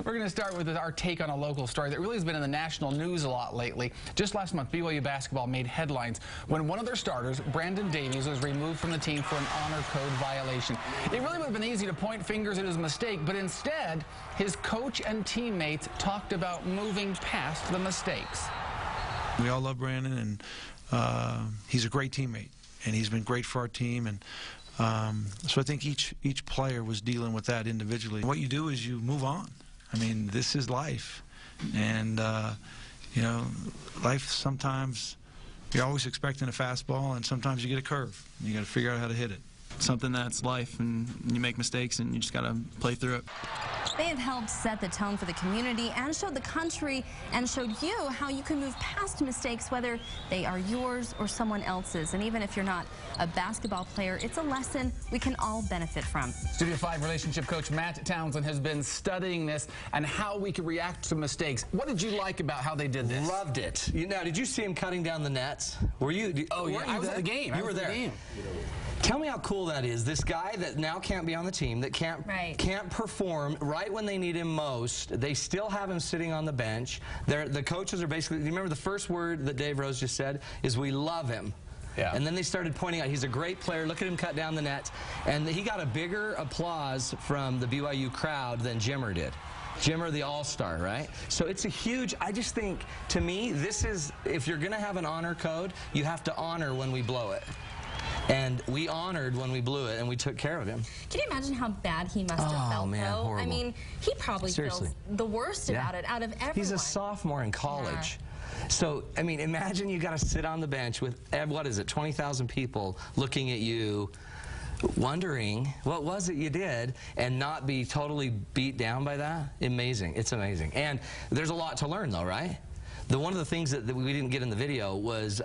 We're going to start with our take on a local story that really has been in the national news a lot lately. Just last month, BYU basketball made headlines when one of their starters, Brandon Davies, was removed from the team for an honor code violation. It really would have been easy to point fingers at his mistake, but instead, his coach and teammates talked about moving past the mistakes. We all love Brandon, and he's a great teammate, and he's been great for our team. And so I think each player was dealing with that individually. What you do is you move on. I mean, this is life, and you know, life sometimes you're always expecting a fastball, and sometimes you get a curve. You got to figure out how to hit it. Something that's life, and you make mistakes, and you just got to play through it. They have helped set the tone for the community and showed the country and showed you how you can move past mistakes, whether they are yours or someone else's. And even if you're not a basketball player, it's a lesson we can all benefit from. Studio 5 relationship coach Matt Townsend has been studying this and how we can react to mistakes. What did you like about how they did this? Loved it. Now, did you see him cutting down the nets? Were you? Oh, yeah. I was at the game. You were there. Tell me how cool that is. This guy that now can't be on the team, that can't perform right when they need him most. They still have him sitting on the bench. The coaches are basically, you remember the first word that Dave Rose just said is, we love him. Yeah. And then they started pointing out he's a great player. Look at him cut down the net. And he got a bigger applause from the BYU crowd than Jimmer did. Jimmer, the all-star, right? So it's a huge, I just think, to me, this is, if you're going to have an honor code, you have to honor when we blow it. And we honored when we blew it, and we took care of him. Can you imagine how bad he must have felt, man, though? horrible. I mean, he probably feels the worst about it out of everyone. He's a sophomore in college. Yeah. So, I mean, imagine you got to sit on the bench with, what is it, 20,000 people looking at you, wondering what was it you did, and not be totally beat down by that. Amazing. It's amazing. And there's a lot to learn, though, right? One of the things that we didn't get in the video was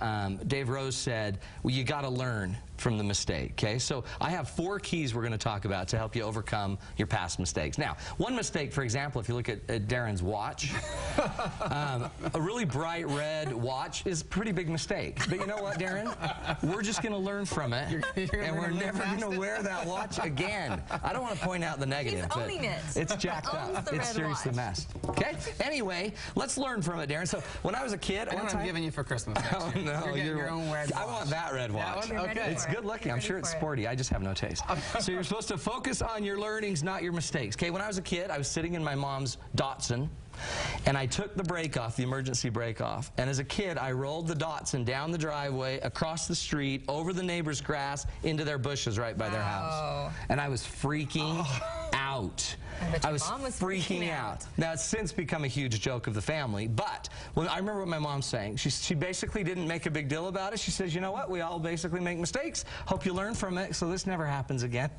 Dave Rose said, well, you got to learn from the mistake, okay? So I have 4 keys we're going to talk about to help you overcome your past mistakes. Now, one mistake, for example, if you look at Darren's watch, a really bright red watch is a pretty big mistake. But you know what, Darren? We're just going to learn from it, and we're never going to wear that watch again. I don't want to point out the negative, but it's jacked up. It's seriously messed. Okay? Anyway, let's learn from it, Darren. So when I was a kid, I'm giving you for Christmas. Oh, no. You're getting your own red watch. I want that red watch. Okay. It's good looking. I'm sure it's sporty. I just have no taste. So you're supposed to focus on your learnings, not your mistakes. Okay, when I was a kid, I was sitting in my mom's Datsun, and I took the brake off, the emergency brake off. And as a kid, I rolled the Datsun down the driveway, across the street, over the neighbor's grass, into their bushes right by their house. And I was freaking out. I was freaking out. Now, it's since become a huge joke of the family, but when I remember what my mom's saying. She basically didn't make a big deal about it. She says, you know what, we all basically make mistakes. Hope you learn from it so this never happens again.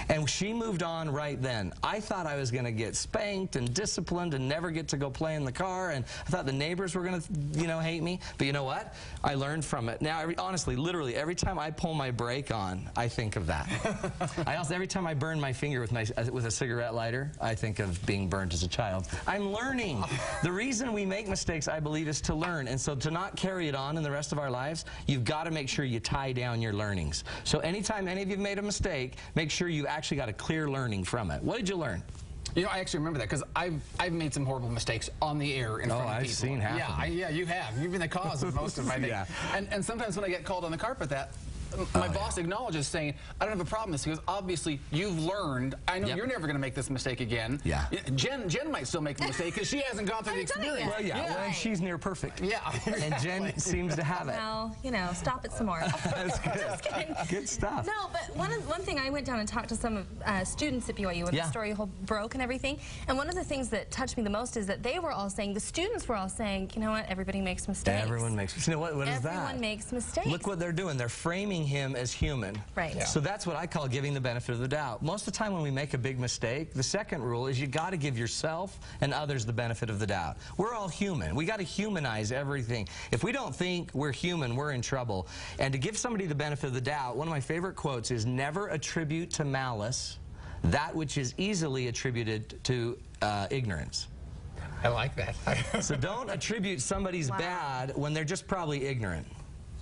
And she moved on right then. I thought I was going to get spanked and disciplined and never get to go play in the car, and I thought the neighbors were going to, you know, hate me. But you know what? I learned from it. Now, honestly, literally, every time I pull my brake on, I think of that. Every time I burn my finger with a cigarette lighter, I think of being burnt as a child. I'm learning. The reason we make mistakes, I believe, is to learn. And so to not carry it on in the rest of our lives, you've got to make sure you tie down your learnings. So anytime any of you have made a mistake, make sure you actually got a clear learning from it. What did you learn? You know, I actually remember that because I've made some horrible mistakes on the air in front of people. I've seen half of them. Yeah, you have. You've been the cause of most of them, I think. And sometimes when I get called on the carpet my boss acknowledges, saying, I don't have a problem with this, because obviously you've learned. I know you're never going to make this mistake again. Yeah. Jen might still make the mistake because she hasn't gone through the experience. Well, well, she's near perfect. Yeah. And Jen seems to have it. Well, you know, stop it some more. That's good. Just kidding. Good stuff. No, but one thing, I went down and talked to some students at BYU when the story broke and everything, and one of the things that touched me the most is that they were all saying, the students were all saying, you know what, everybody makes mistakes. Everyone makes mistakes. You know, what is that? Everyone makes mistakes. Look what they're doing. They're framing him as human. Right. Yeah. So that's what I call giving the benefit of the doubt. Most of the time when we make a big mistake, the second rule is you got to give yourself and others the benefit of the doubt. We're all human. We got to humanize everything. If we don't think we're human, we're in trouble. And to give somebody the benefit of the doubt, one of my favorite quotes is, never attribute to malice that which is easily attributed to ignorance. I like that. So don't attribute somebody's bad when they're just probably ignorant.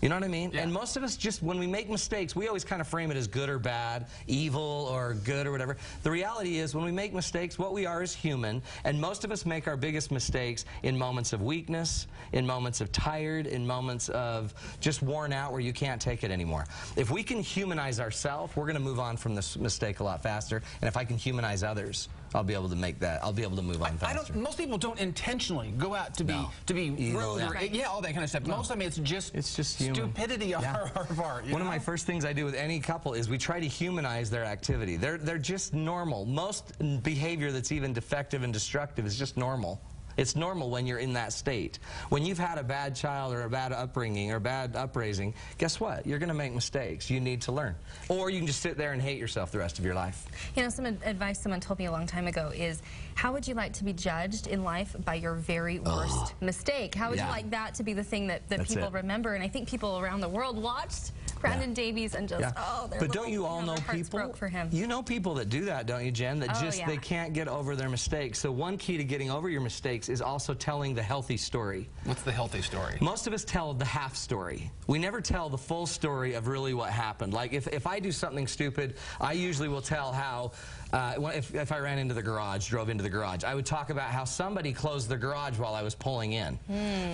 You know what I mean? Yeah. And most of us just, when we make mistakes, we always kind of frame it as good or bad, evil or good or whatever. The reality is when we make mistakes, what we are is human, and most of us make our biggest mistakes in moments of weakness, in moments of tired, in moments of just worn out where you can't take it anymore. If we can humanize ourselves, we're going to move on from this mistake a lot faster, and if I can humanize others, I'll be able to make that. I'll be able to move on faster. Most people don't intentionally go out to be rude or all that kind of stuff. Most of them, it's just human. stupidity on our part. One of my first things I do with any couple is we try to humanize their activity. They're just normal. Most behavior that's even defective and destructive is just normal. It's normal when you're in that state. When you've had a bad child or a bad upbringing or bad upraising, guess what? You're going to make mistakes. You need to learn. Or you can just sit there and hate yourself the rest of your life. You know, some advice someone told me a long time ago is, how would you like to be judged in life by your very worst mistake? How would you like that to be the thing that people remember? And I think people around the world watched Brandon Davies and just, But don't you all know people? For him. You know people that do that, don't you, Jen? That they can't get over their mistakes. So one key to getting over your mistakes is also telling the healthy story. What's the healthy story? Most of us tell the half story. We never tell the full story of really what happened. Like if I do something stupid, I usually will tell how if I ran into the garage, drove into the garage, I would talk about how somebody closed the garage while I was pulling in.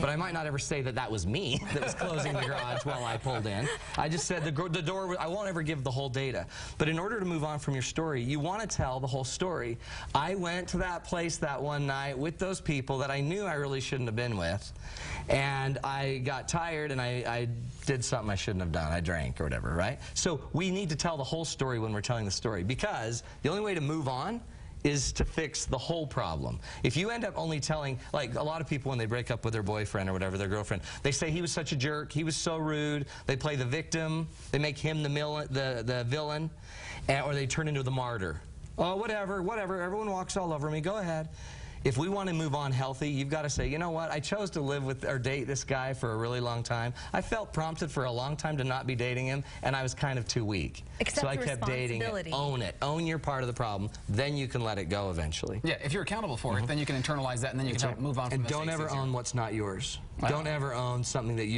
But I might not ever say that that was me that was closing the garage while I pulled in. I just said the door, I won't ever give the whole data. But in order to move on from your story, you want to tell the whole story. I went to that place that one night with those people that I knew I really shouldn't have been with, and I got tired and I did something I shouldn't have done. I drank or whatever, right? So we need to tell the whole story when we're telling the story, because the only way to move on is to fix the whole problem. If you end up only telling, like a lot of people when they break up with their boyfriend or whatever, their girlfriend, they say he was such a jerk, he was so rude, they play the victim, they make him the villain, or they turn into the martyr. Oh, whatever, everyone walks all over me, go ahead. If we want to move on healthy, you've got to say, you know what, I chose to live with or date this guy for a really long time. I felt prompted for a long time to not be dating him, and I was kind of too weak. So I kept dating it. Own it. Own your part of the problem. Then you can let it go eventually. Yeah, if you're accountable for it, then you can internalize that, and then you can move on from mistakes. And don't ever own what's not yours. Don't ever own something that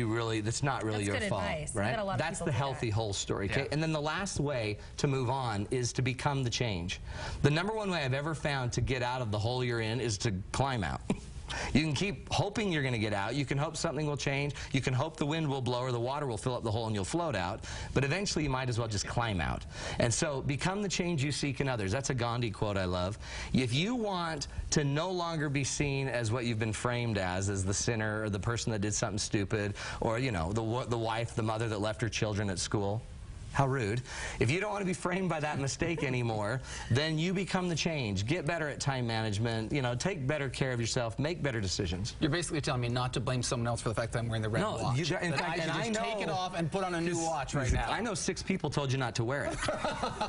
that's not really your fault. Advice. Right? That's the healthy whole story. Okay? And then the last way to move on is to become the change. The number one way I've ever found to get out of the hole you're in is to climb out. You can keep hoping you're going to get out. You can hope something will change. You can hope the wind will blow or the water will fill up the hole and you'll float out. But eventually you might as well just climb out. And so become the change you seek in others. That's a Gandhi quote I love. If you want to no longer be seen as what you've been framed as the sinner or the person that did something stupid, or, you know, the wife, the mother that left her children at school. How rude. If you don't want to be framed by that mistake anymore, then you become the change. Get better at time management. You know, take better care of yourself. Make better decisions. You're basically telling me not to blame someone else for the fact that I'm wearing the red watch. In fact, I should take it off and put on a new watch right now. I know 6 people told you not to wear it,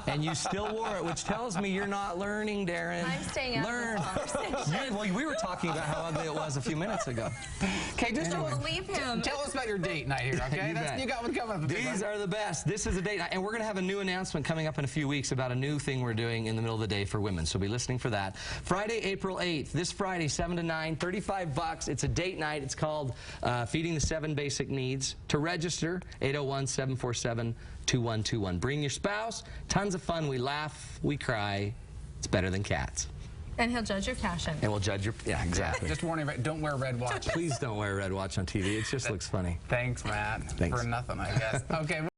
and you still wore it, which tells me you're not learning, Darren. I'm staying out of the conversation. Well, we were talking about how ugly it was a few minutes ago. Okay, just leave him. Tell us about your date night here, okay? You got one coming up. These are the best. This is a date night, and we're going to have a new announcement coming up in a few weeks about a new thing we're doing in the middle of the day for women, so be listening for that. Friday, April 8th, this Friday, 7 to 9, $35. It's a date night. It's called Feeding the 7 Basic Needs. To register, 801-747-2121. Bring your spouse. Tons of fun. We laugh. We cry. It's better than cats. And he'll judge your fashion. And we'll judge your... Yeah, exactly. Just warning, don't wear a red watch. Please don't wear a red watch on TV. It just looks funny. Thanks, Matt. Thanks. For nothing, I guess. Okay.